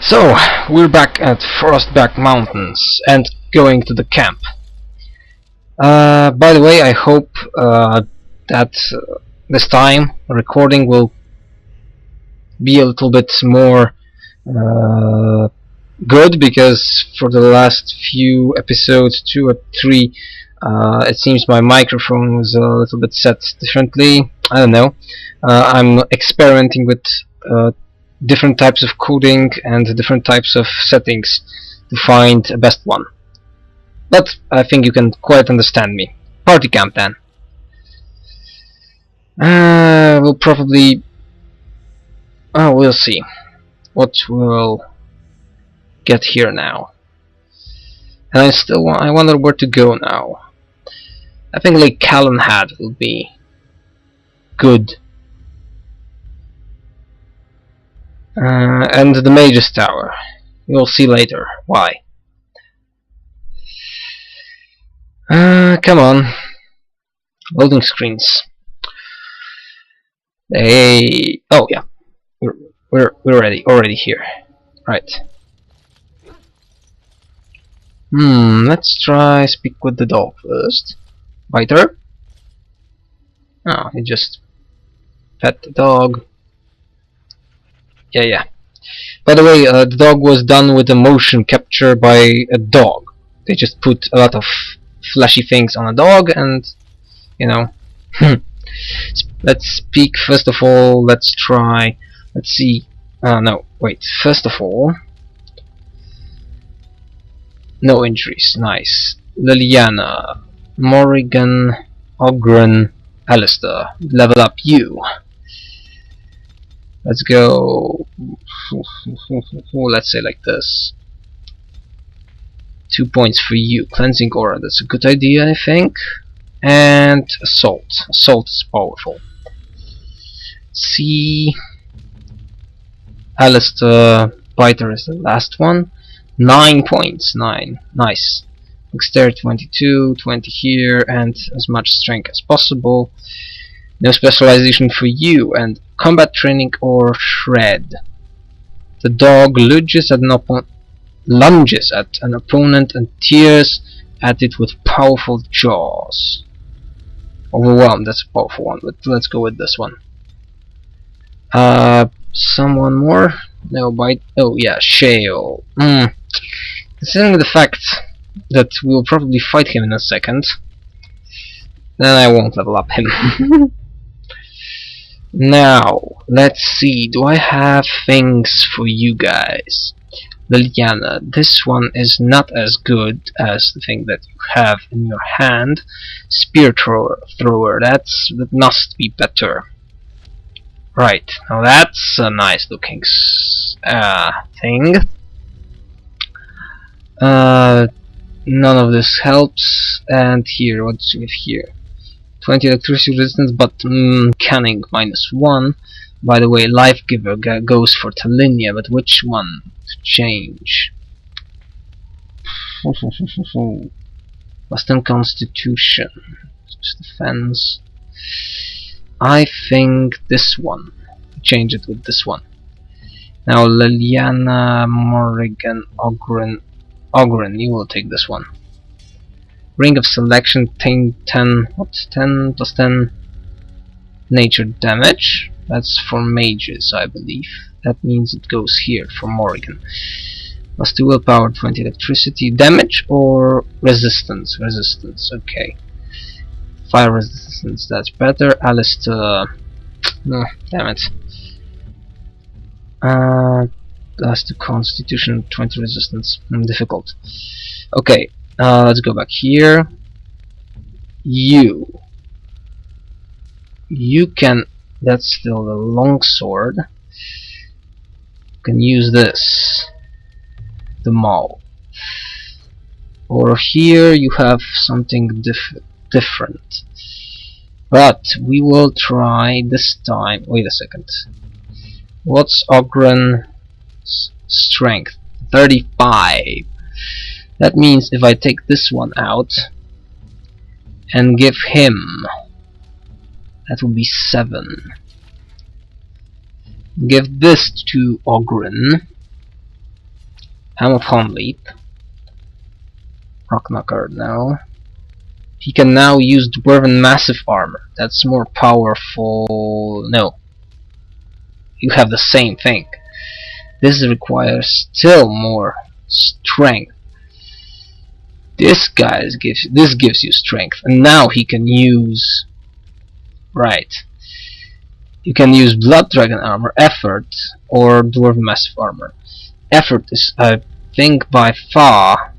So, we're back at Frostback Mountains and going to the camp. By the way, I hope that this time recording will be a little bit more good, because for the last few episodes, 2 or 3, it seems my microphone was a little bit set differently. I don't know. I'm experimenting with different types of coding and different types of settings to find a best one. But I think you can quite understand me. Party camp then. We'll probably... oh, we'll see what we'll get here now. And I wonder where to go now. I think Lake Callanhead will be good. And the Mage's Tower. You'll see later why. Come on. Loading screens. Oh yeah. We're already here. Right. Let's try speak with the dog first. Biter. Oh, he just pet the dog. Yeah. By the way, the dog was done with a motion capture by a dog. They just put a lot of flashy things on a dog and, you know. Let's speak first of all. Let's see. No, wait. First of all, no injuries. Nice. Liliana, Morrigan, Ogren, Alistair. Level up you. Let's go. Let's say like this. 2 points for you. Cleansing aura. That's a good idea, I think. And assault. Assault is powerful. C. Alistair. Biter is the last one. 9 points. 9. Nice. Dexterity 22. 20 here, and as much strength as possible. No specialization for you, and combat training or shred. The dog lunges at an opponent and tears at it with powerful jaws. Overwhelmed, that's a powerful one, but let's go with this one. Someone more? No, bite. Oh yeah, Shale. Considering the fact that we'll probably fight him in a second, then I won't level up him. Now, let's see, do I have things for you guys? Liliana, this one is not as good as the thing that you have in your hand. Spear thrower, that must be better. Right, now that's a nice looking thing. None of this helps. And here, what do we have here? 20 electricity resistance, but canning -1. By the way, Life Giver goes for Talinia, but which one to change? Western Constitution, defense. I think this one. Change it with this one. Now Liliana, Morrigan, Ogren, you will take this one. Ring of Selection, 10 plus 10 nature damage. That's for mages, I believe. That means it goes here for Morrigan. Plus 2 willpower, 20 electricity. Damage or resistance? Resistance, okay. Fire resistance, that's better. Alistair, no, damn it. That's the Constitution, 20 resistance. Difficult. Okay. Let's go back here. You can, that's still the longsword. You can use this, the maul. Or here you have something different. But we will try this time. Wait a second. What's Ogren's strength? 35. That means if I take this one out and give him, that will be 7. Give this to Ogren, Helm of Houndleap. Rock Knocker, no. He can now use Dwarven Massive Armor. That's more powerful. No. You have the same thing. This requires still more strength. This gives you strength, and now he can use. Right. You can use Blood Dragon Armor, Effort, or Dwarven Massive Armor. Effort is, I think, by far.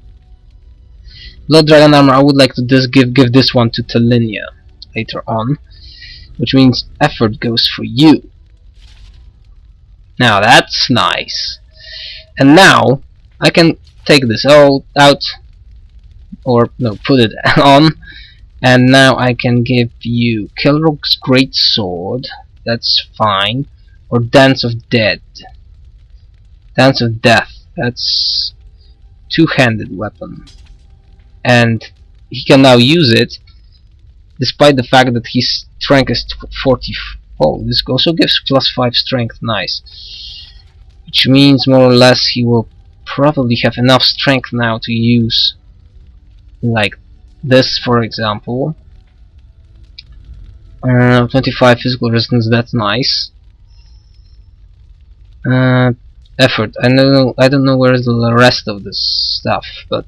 Blood Dragon Armor, I would like to give this one to Talinia later on, which means Effort goes for you. Now that's nice. And now I can take this out, or no, put it on, and now I can give you Kilrog's Great Sword. That's fine. Or Dance of Death. That's two-handed weapon. And he can now use it despite the fact that his strength is 40. Oh, this also gives +5 strength, nice. Which means more or less he will probably have enough strength now to use like this, for example. 25 physical resistance, that's nice. Effort, I don't know where is the rest of this stuff, but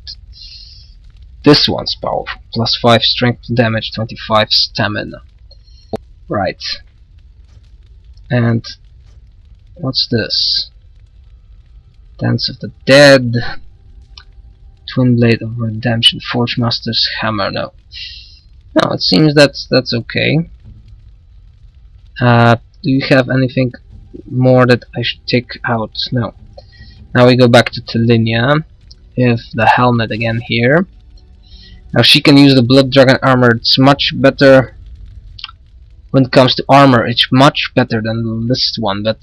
this one's powerful. +5 strength damage, 25 stamina. Right. And what's this? Dance of the Dead, Twin Blade of Redemption, Forge Master's Hammer. No, it seems that's okay. Do you have anything more that I should take out? No. Now we go back to Talinia. We have the helmet again here. Now she can use the Blood Dragon Armor. It's much better when it comes to armor. It's much better than this one, but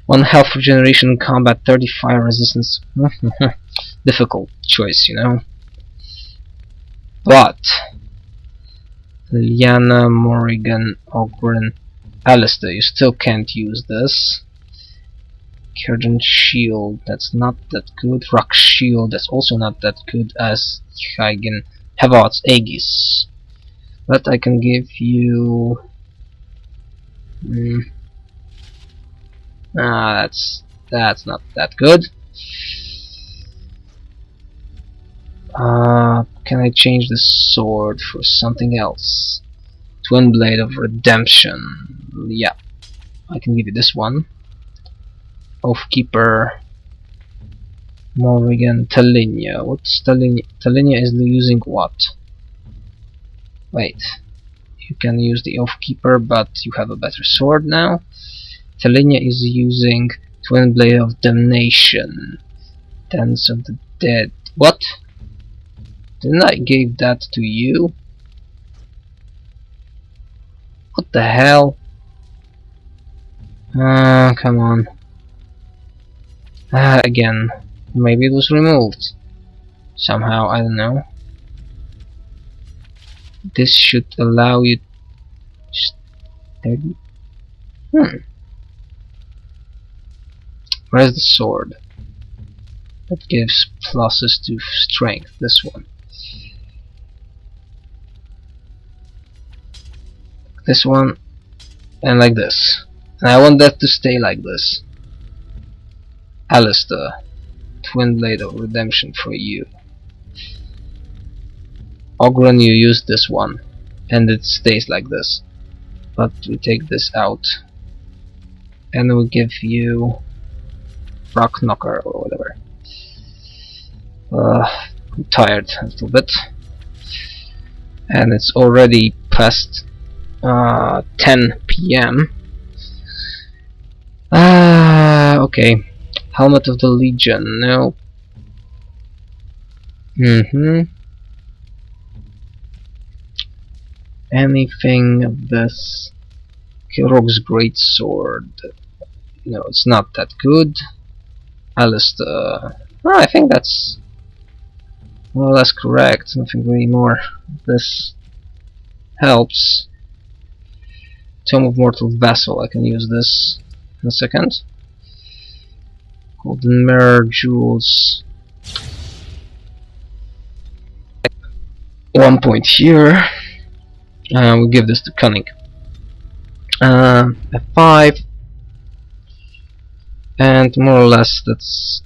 1 health regeneration in combat, 35 resistance. Difficult choice, you know. But Lyanna, Morrigan, Ogren, Alistair, you still can't use this. Kurgan Shield, that's not that good. Rock Shield, that's also not that good as Hagen. Havard's Aegis. But I can give you. That's not that good. Can I change the sword for something else? Twin Blade of Redemption. Yeah, I can give you this one. Oathkeeper, Morrigan, Talinia. What's Talinia? Talinia is using what? Wait, you can use the Oathkeeper, but you have a better sword now. Talinia is using Twin Blade of Damnation, Dance of the Dead. What? Didn't I give that to you? What the hell? Come on. Again. Maybe it was removed. Somehow, I don't know. This should allow you... Where's the sword? That gives pluses to strength, this one. This one, and like this. And I want that to stay like this. Alistair, Twin Blade of Redemption for you. Ogren, you use this one, and it stays like this. But we take this out, and we give you Rock Knocker or whatever. I'm tired a little bit, and it's already past 10 PM. Okay. Helmet of the Legion, no. Anything of this. Kilrog's Great Sword. No, it's not that good. Alistair. I think that's more or less correct. Nothing really more. This helps. Tome of Mortal Vessel. I can use this in a second. Golden mirror jewels. 1 point here. We'll give this to cunning. F5, and more or less that's.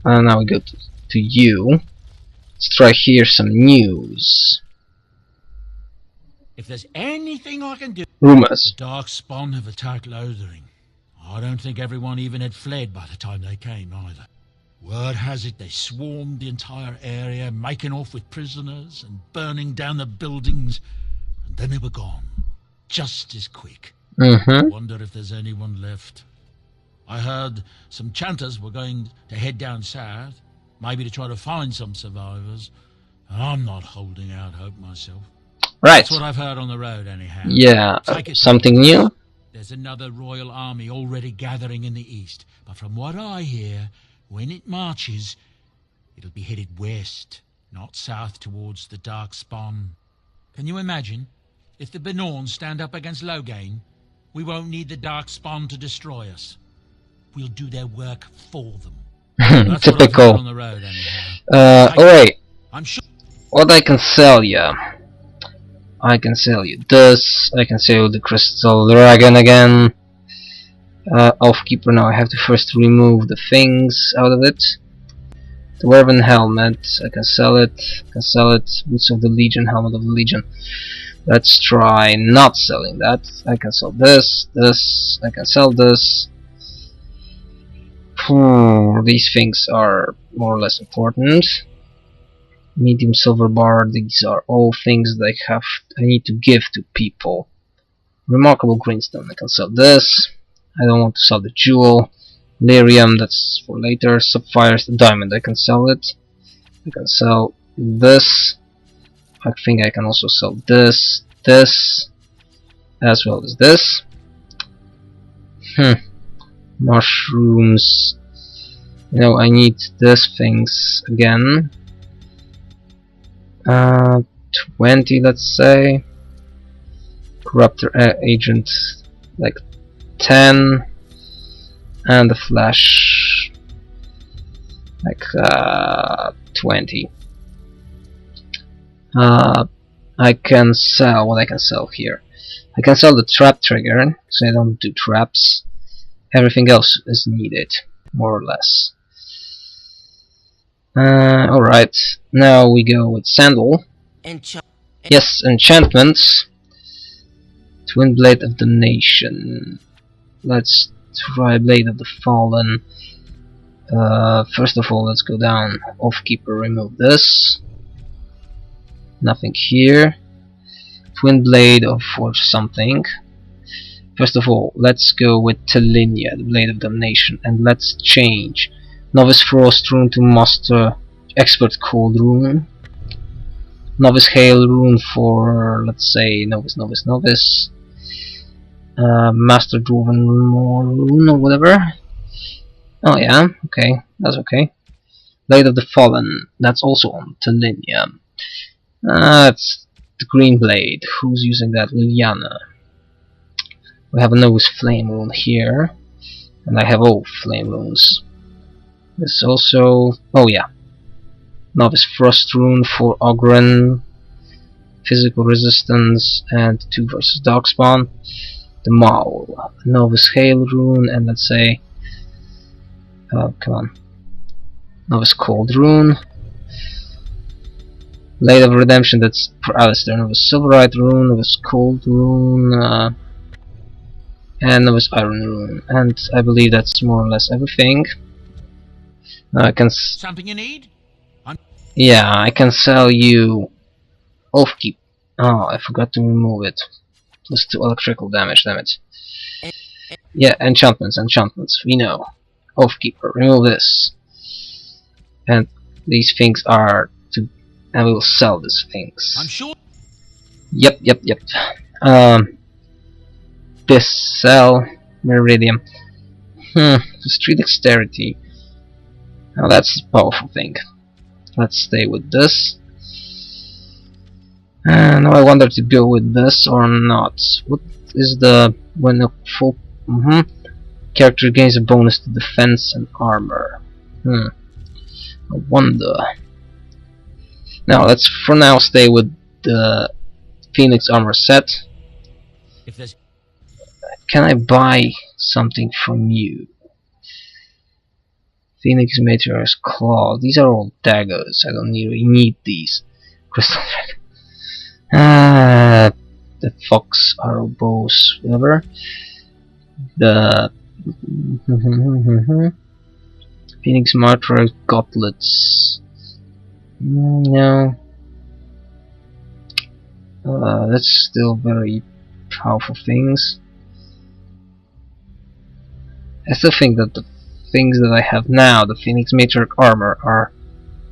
Now we go to you. Let's try here some news. If there's anything I can do. Rumors. The Darkspawn have attacked Lothering. I don't think everyone even had fled by the time they came either. Word has it they swarmed the entire area, making off with prisoners and burning down the buildings, and then they were gone, just as quick. I wonder if there's anyone left. I heard some chanters were going to head down south, maybe to try to find some survivors. I'm not holding out hope myself. Right. That's what I've heard on the road, anyhow. Yeah, something new? There's another royal army already gathering in the east, but from what I hear, when it marches, it'll be headed west, not south towards the Darkspawn. Can you imagine? If the Benorn stand up against Loghain, we won't need the Darkspawn to destroy us. We'll do their work for them. That's typical. what I've heard on the road, anyhow. Alright. I'm sure. What I can sell you? I can sell you this. I can sell you the Crystal Dragon again. Oathkeeper. Now I have to first remove the things out of it. The Werven helmet. I can sell it. I can sell it. Boots of the Legion. Helmet of the Legion. Let's try not selling that. I can sell this. This. I can sell this. These things are more or less important. Medium silver bar, these are all things that I need to give to people. Remarkable greenstone, I can sell this. I don't want to sell the jewel. Lyrium, that's for later. Sapphires, the diamond, I can sell it. I can sell this. I think I can also sell this, this, as well as this. Mushrooms. You know, I need these things again. 20, let's say. Corruptor agent, like 10, and the flash, like 20. I can sell what I can sell here. I can sell the trap trigger, so I don't do traps. Everything else is needed, more or less. Alright, now we go with Sandal. Yes, enchantments. Twin Blade of the Nation. Let's try Blade of the Fallen. First of all, let's go down. Oathkeeper, remove this. Nothing here. Twin Blade of Forge something. First of all, let's go with Telinia, the Blade of Damnation, and let's change Novice Frost Rune to Master Expert Cold Rune. Novice Hail Rune for, let's say, Novice. Master Dwarven Rune or whatever. Oh yeah, okay, that's okay. Blade of the Fallen, that's also on Telinia. That's the Green Blade. Who's using that? Liliana. We have a Novice Flame Rune here, and I have all Flame Runes. This also, oh yeah, Novice Frost Rune for Ogren, physical resistance, and 2 versus Darkspawn. The Maul, Novice Hail Rune, and let's say, come on, Novice Cold Rune. Blade of Redemption, that's for Alistair. Novice Silverite Rune, Novice Cold Rune, and Novice Iron Rune, and I believe that's more or less everything. Now I can something you need? Yeah, I can sell you Oathkeep. Oh, I forgot to remove it. Plus 2 electrical damage, damn it. Yeah, enchantments, we know. Oathkeeper, remove this. And these things are to... I will sell these things. I'm sure. Yep. This sell Meridium. Just 3 dexterity. Now that's a powerful thing. Let's stay with this. Now I wonder to go with this or not. What is the when the full? Character gains a bonus to defense and armor. I wonder. Now let's for now stay with the Phoenix armor set. If there's Can I buy something from you? Phoenix Meteor's Claw. These are all daggers. I don't really need these. Crystal Thread. The Fox Arrow Bows, whatever. The Phoenix Martyr Gauntlets. No. That's still very powerful things. I still think that the things that I have now, the Phoenix Matriarch armor, are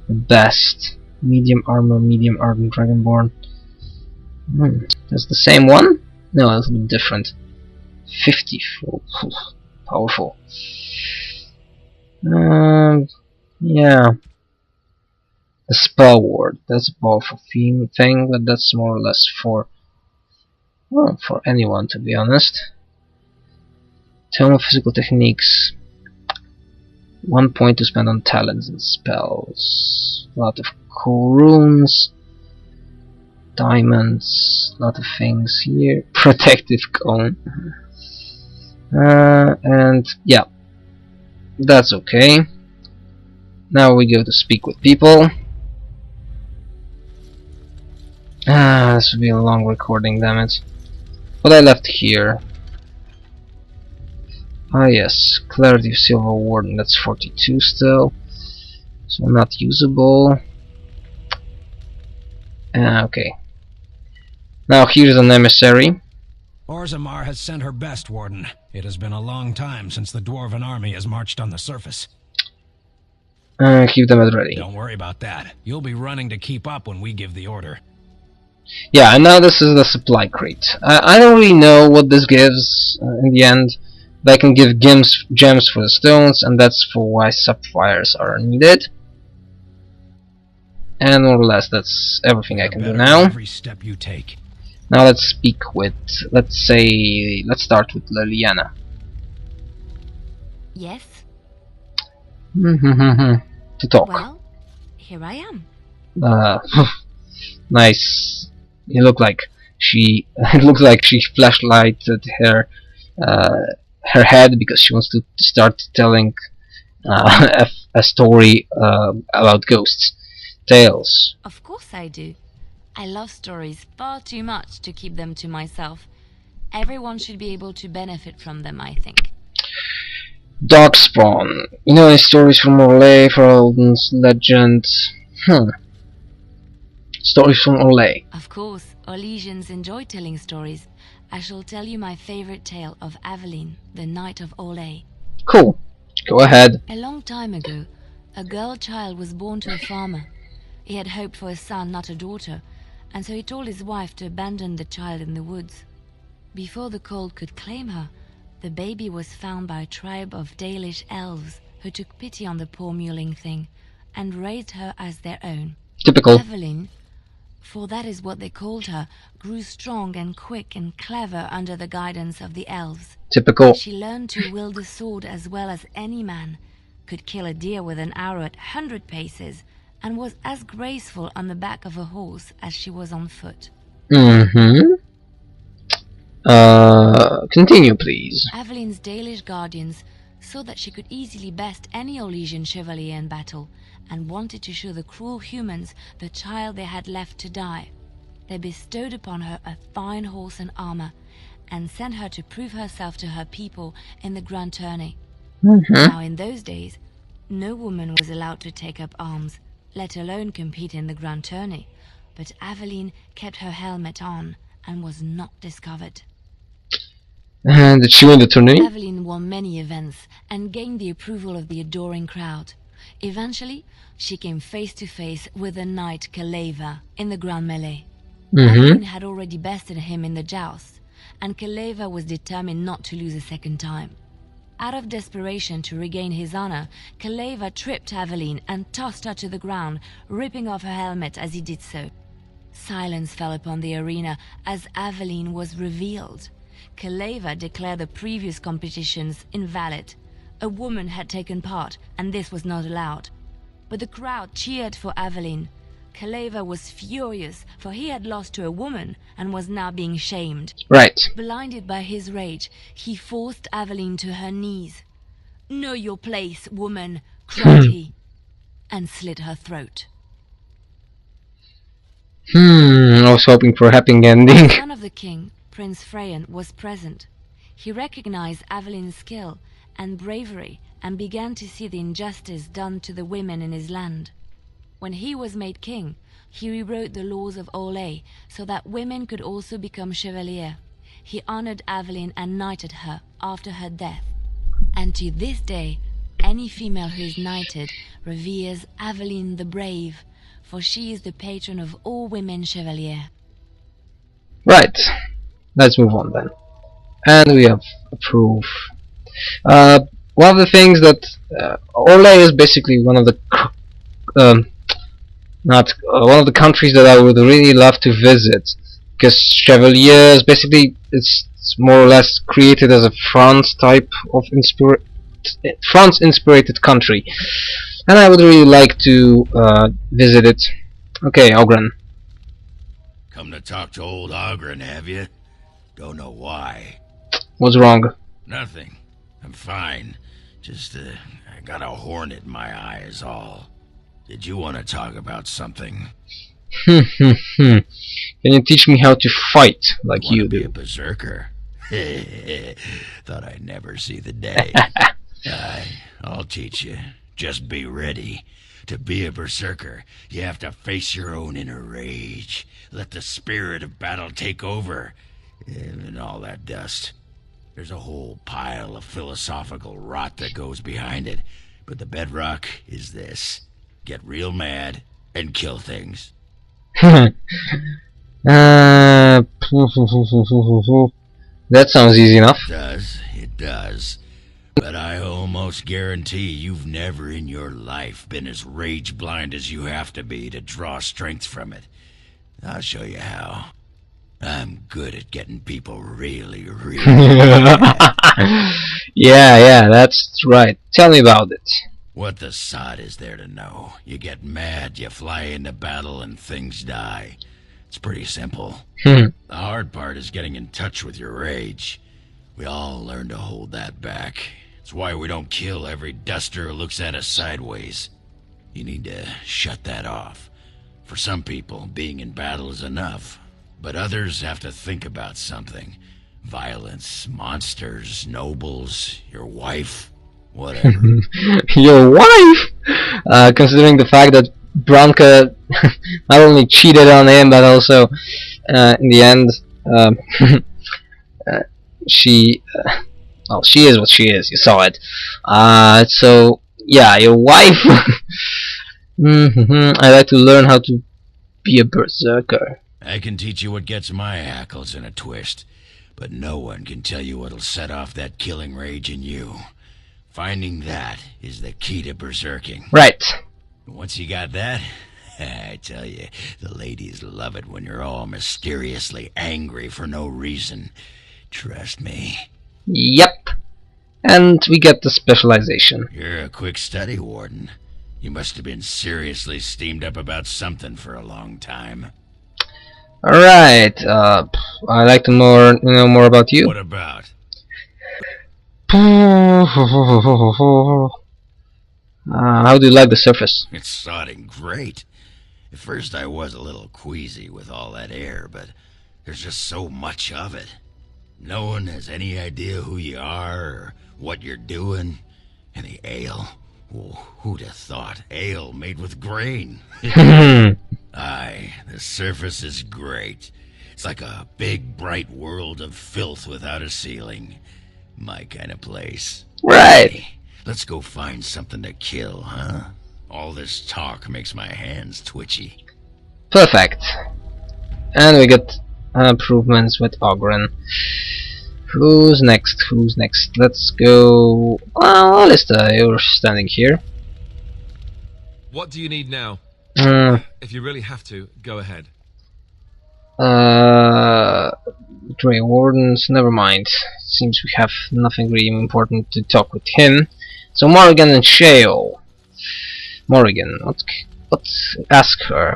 the best. Medium armor, medium ardent dragonborn. That's the same one? No, it's a bit different. 54. Powerful. Yeah. The Spell Ward. That's a powerful thing, but that's more or less for anyone, to be honest. Tome of Physical Techniques. 1 point to spend on talents and spells. A lot of cool runes. Diamonds. A lot of things here. Protective Cone. And yeah. That's okay. Now we go to speak with people. This will be a long recording, damn it. What I left here. Ah yes, Clarity of Silver Warden, that's 42 still. So not usable. Okay. Now here's an emissary. Orzammar has sent her best, Warden. It has been a long time since the Dwarven army has marched on the surface. Keep them at ready. Don't worry about that. You'll be running to keep up when we give the order. Yeah, and now this is the supply crate. I don't really know what this gives in the end. But I can give gems for the stones, and that's for why sapphires are needed. And more or less, that's everything I can do now. Every step you take. Now let's speak with, let's start with Liliana. Yes? To talk. Well, here I am. Nice. It looked like she flashlighted her head because she wants to start telling a story about ghosts. Tales. Of course I do. I love stories far too much to keep them to myself. Everyone should be able to benefit from them, I think. Darkspawn. You know any stories from Orlais, Ferelden's legend? Stories from Orlais. Of course, Orlesians enjoy telling stories. I shall tell you my favorite tale of Aveline, the Knight of Orlais. Cool. Go ahead. A long time ago, a girl child was born to a farmer. He had hoped for a son, not a daughter, and so he told his wife to abandon the child in the woods. Before the cold could claim her, the baby was found by a tribe of Dalish elves who took pity on the poor mewling thing and raised her as their own. Typical. Aveline, for that is what they called her, grew strong and quick and clever under the guidance of the elves. Typical. She learned to wield a sword as well as any man, could kill a deer with an arrow at 100 paces, and was as graceful on the back of a horse as she was on foot. Continue, please. Aveline's Dalish guardians saw that she could easily best any Orlesian chevalier in battle, and wanted to show the cruel humans the child they had left to die. They bestowed upon her a fine horse and armor, and sent her to prove herself to her people in the grand tourney. Now in those days, no woman was allowed to take up arms, let alone compete in the grand tourney, but Aveline kept her helmet on and was not discovered. And did she win the tourney? Aveline won many events and gained the approval of the adoring crowd. Eventually, she came face to face with the knight Kaleva in the grand melee. Aveline had already bested him in the joust, and Kaleva was determined not to lose a second time. Out of desperation to regain his honor, Kaleva tripped Aveline and tossed her to the ground, ripping off her helmet as he did so. Silence fell upon the arena as Aveline was revealed. Kaleva declared the previous competitions invalid. A woman had taken part, and this was not allowed. But the crowd cheered for Aveline. Kaleva was furious, for he had lost to a woman and was now being shamed. Right. Blinded by his rage, he forced Aveline to her knees. "Know your place, woman," cried he, and slit her throat. I was hoping for a happy ending. The son of the king, Prince Freyan, was present. He recognized Aveline's skill and bravery and began to see the injustice done to the women in his land. When he was made king, he rewrote the laws of Olay so that women could also become chevalier. He honored Aveline and knighted her after her death. And to this day, any female who is knighted reveres Aveline the Brave, for she is the patron of all women chevalier. Right. Let's move on then. And we have approve. One of the things that Olay is basically one of the one of the countries that I would really love to visit, because Chevalier is basically it's more or less created as a France type of France-inspired country, and I would really like to visit it. Okay, Ogren. Come to talk to old Ogren, have you? Don't know why. What's wrong? Nothing. I'm fine. Just, I got a hornet in my eye is all. Did you want to talk about something? Can you teach me how to fight like you Be do? a berserker? Thought I'd never see the day. I'll teach you. Just be ready. To be a berserker, you have to face your own inner rage. Let the spirit of battle take over. And all that dust. There's a whole pile of philosophical rot that goes behind it. But the bedrock is this. Get real mad and kill things. That sounds easy enough. It does. But I almost guarantee you've never in your life been as rage blind as you have to be to draw strength from it. I'll show you how. I'm good at getting people really mad. Yeah, that's right. Tell me about it. What the sod is there to know? You get mad, you fly into battle, and things die. It's pretty simple. The hard part is getting in touch with your rage. We all learn to hold that back. It's why we don't kill every duster who looks at us sideways. You need to shut that off. For some people, being in battle is enough. But others have to think about something. Violence, monsters, nobles, your wife, whatever. Your wife? Considering the fact that Branka not only cheated on him, but also, in the end, she is what she is. You saw it. So, yeah, your wife. I'd like to learn how to be a berserker. I can teach you what gets my hackles in a twist, but no one can tell you what'll set off that killing rage in you. Finding that is the key to berserking. Right. Once you got that, I tell you, the ladies love it when you're all mysteriously angry for no reason. Trust me. Yep. And we get the specialization. You're a quick study, Warden. You must have been seriously steamed up about something for a long time. Alright, I'd like to know more about you. What about? How do you like the surface? It's sodding great. At first I was a little queasy with all that air, but there's just so much of it. No one has any idea who you are or what you're doing. And the ale. Oh, who'd have thought? Ale made with grain. Aye, the surface is great. It's like a big, bright world of filth without a ceiling. My kind of place. Right. Hey, let's go find something to kill, huh? All this talk makes my hands twitchy. Perfect. And we get improvements with Ogren. Who's next? Who's next? Let's go. Well, Alistair, you're standing here. What do you need now? Mm, If you really have to, go ahead. Grey Wardens, never mind. Seems we have nothing really important to talk with him. So Morrigan and Shale. Morrigan, what to ask her?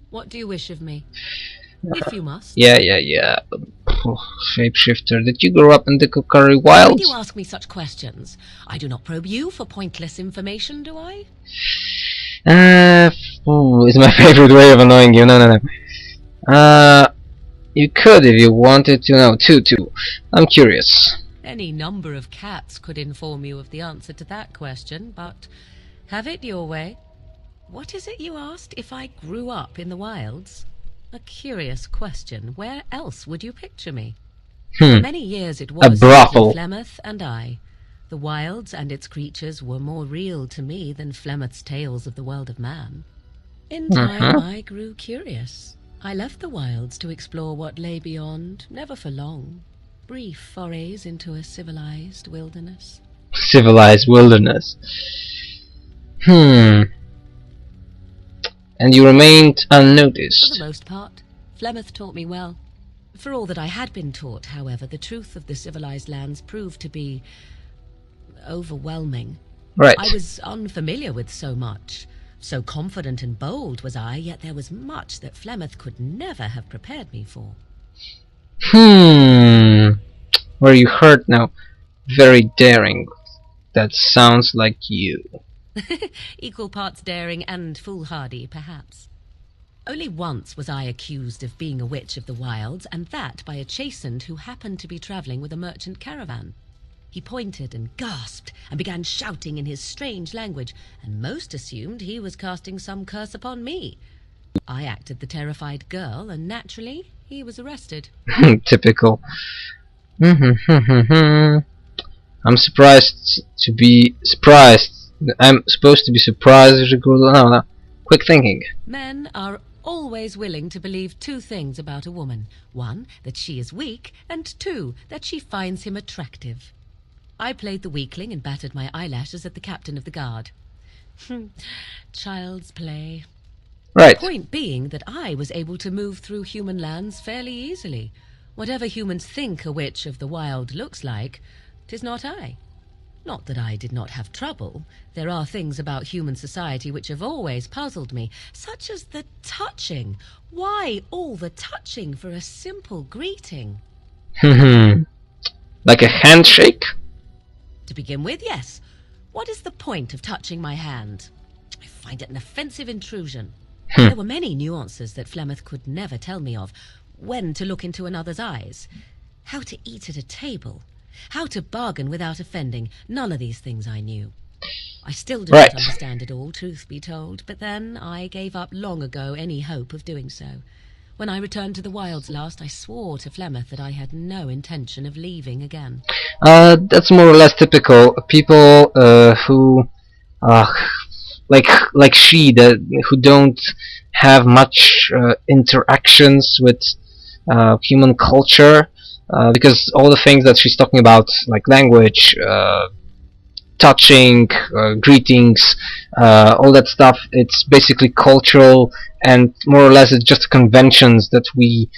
What do you wish of me? If you must. Yeah. Shapeshifter, did you grow up in the Kokari Why Wilds? do you ask me such questions? I do not probe you for pointless information, do I? It's my favorite way of annoying you. No. You could if you wanted to know. Too. I'm curious. Any number of cats could inform you of the answer to that question, but have it your way. What is it you asked? If I grew up in the wilds? A curious question. Where else would you picture me? For many years it was brothel. Flemeth and I. The wilds and its creatures were more real to me than Flemeth's tales of the world of man. In time I grew curious. I left the wilds to explore what lay beyond, never for long. Brief forays into a civilized wilderness. Civilized wilderness. And you remained unnoticed. For the most part, Flemeth taught me well. For all that I had been taught, however, the truth of the civilized lands proved to be overwhelming. Right. I was unfamiliar with so much. So confident and bold was I, yet there was much that Flemeth could never have prepared me for. Were you hurt now? Very daring. That sounds like you. Equal parts daring and foolhardy, perhaps. Only once was I accused of being a witch of the wilds, and that by a chastened who happened to be travelling with a merchant caravan. He pointed and gasped and began shouting in his strange language, and most assumed he was casting some curse upon me. I acted the terrified girl, and naturally he was arrested. Typical. I'm surprised to be surprised. I'm supposed to be surprised. No. Quick thinking. Men are always willing to believe two things about a woman. One, that she is weak, and two, that she finds him attractive. I played the weakling and battered my eyelashes at the captain of the guard. Child's play. Right. The point being that I was able to move through human lands fairly easily. Whatever humans think a witch of the wild looks like, 'tis not I. Not that I did not have trouble. There are things about human society which have always puzzled me, such as the touching. Why all the touching for a simple greeting? Like a handshake? To begin with, yes. What is the point of touching my hand? I find it an offensive intrusion. There were many nuances that Flemeth could never tell me of. When to look into another's eyes. How to eat at a table. How to bargain without offending. None of these things I knew. I still do not understand it all, truth be told, but then I gave up long ago any hope of doing so. When I returned to the wilds last, I swore to Flemeth that I had no intention of leaving again. That's more or less typical. People who like she, who don't have much interactions with human culture, because all the things that she's talking about, like language, touching, greetings, all that stuff, it's basically cultural, and more or less it's just conventions that we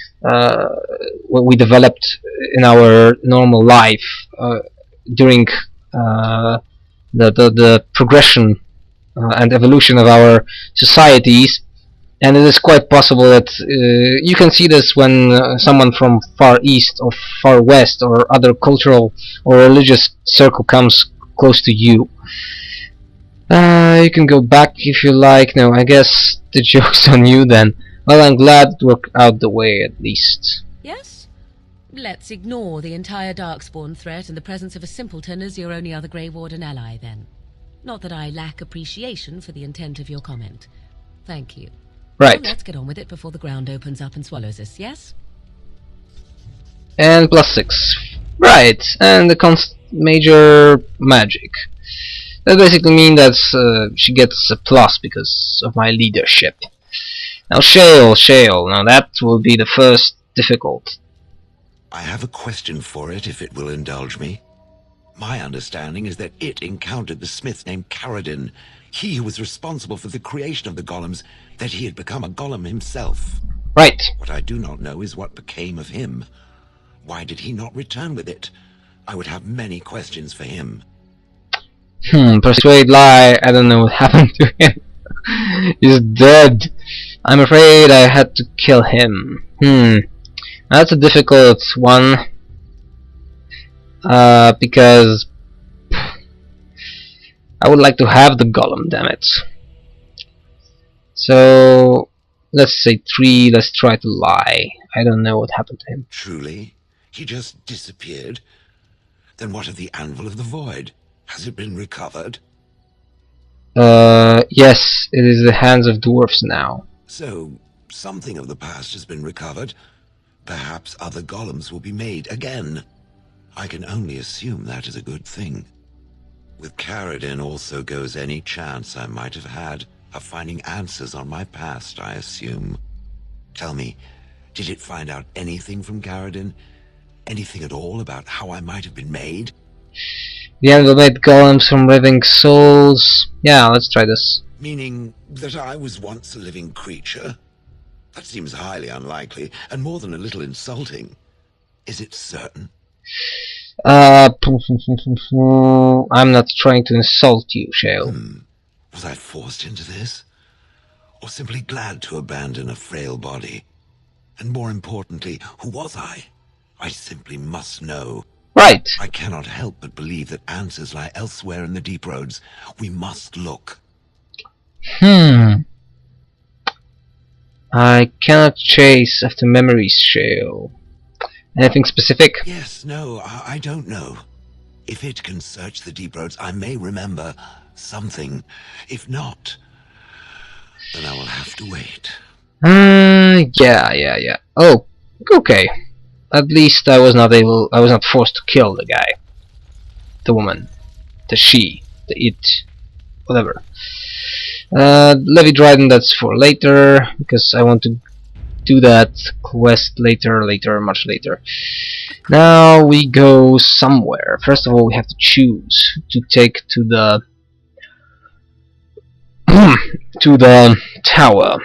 developed in our normal life during the progression and evolution of our societies. And it is quite possible that you can see this when someone from far east or far west or other cultural or religious circle comes close to you. You can go back if you like. No, I guess the joke's on you then. Well, I'm glad it worked out the way, at least. Yes? Let's ignore the entire Darkspawn threat and the presence of a simpleton as your only other Grey Warden ally, then. Not that I lack appreciation for the intent of your comment. Thank you. Right. Well, let's get on with it before the ground opens up and swallows us, yes? And +6. Right, and the major magic. That basically means that she gets a plus because of my leadership. Now Shale, now that will be the first difficult. I have a question for it, if it will indulge me. My understanding is that it encountered the smith named Ferelden, he who was responsible for the creation of the golems, that he had become a golem himself. Right. What I do not know is what became of him. Why did he not return with it? I would have many questions for him. Persuade, lie. I don't know what happened to him. He's dead. I'm afraid I had to kill him. That's a difficult one. Because I would like to have the golem, damn it. So let's say 3. Let's try to lie. I don't know what happened to him. Truly? He just disappeared? Then what of the Anvil of the Void? Has it been recovered? Yes, it is in the hands of dwarfs now. So, something of the past has been recovered. Perhaps other golems will be made again. I can only assume that is a good thing. With Ferelden also goes any chance I might have had of finding answers on my past, I assume. Tell me, did it find out anything from Ferelden? Anything at all about how I might have been made? The Anvil made golems from living souls. Yeah, let's try this. Meaning that I was once a living creature? That seems highly unlikely, and more than a little insulting. Is it certain? I'm not trying to insult you, Shale. Was I forced into this? Or simply glad to abandon a frail body? And more importantly, who was I? I simply must know. Right. I cannot help but believe that answers lie elsewhere in the deep roads. We must look. I cannot chase after memories, Shale. Anything specific? Yes, no, I don't know. If it can search the deep roads, I may remember something. If not, then I will have to wait. Yeah. Oh, okay. At least I was not forced to kill the guy. The woman. The she. The it. Whatever. Levy Dryden, that's for later, because I want to do that quest later, much later. Now we go somewhere. First of all, we have to choose to take to the to the tower.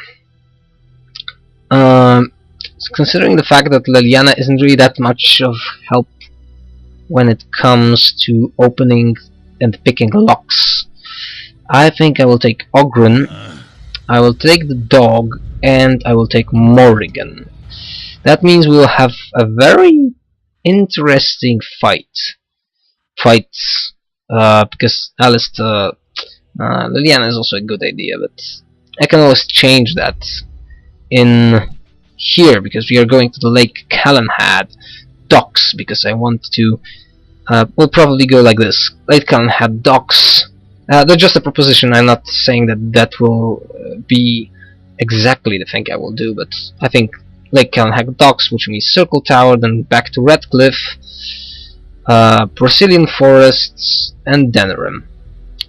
Considering the fact that Leliana isn't really that much of help when it comes to opening and picking locks, I think I will take Ogren, I will take the dog, and I will take Morrigan. That means we will have a very interesting fights, because Alistair, Liliana is also a good idea, but I can always change that in here, because we are going to the Lake Callanhad docks, because I want to, we'll probably go like this, Lake Callanhad docks. That's just a proposition. I'm not saying that will be exactly the thing I will do, but I think Lake Callanhad docks, which means Circle Tower, then back to Redcliffe, Brazilian forests, and Denerim.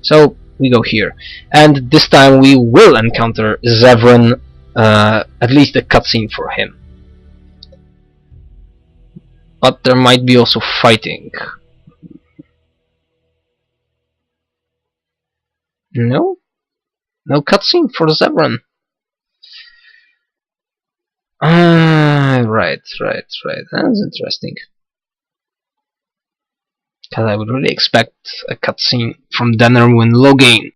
So we go here, and this time we will encounter Zevran, at least a cutscene for him. But there might be also fighting. No? No cutscene for Zevran. Right. That's interesting. Because I would really expect a cutscene from Denerim and Loghain.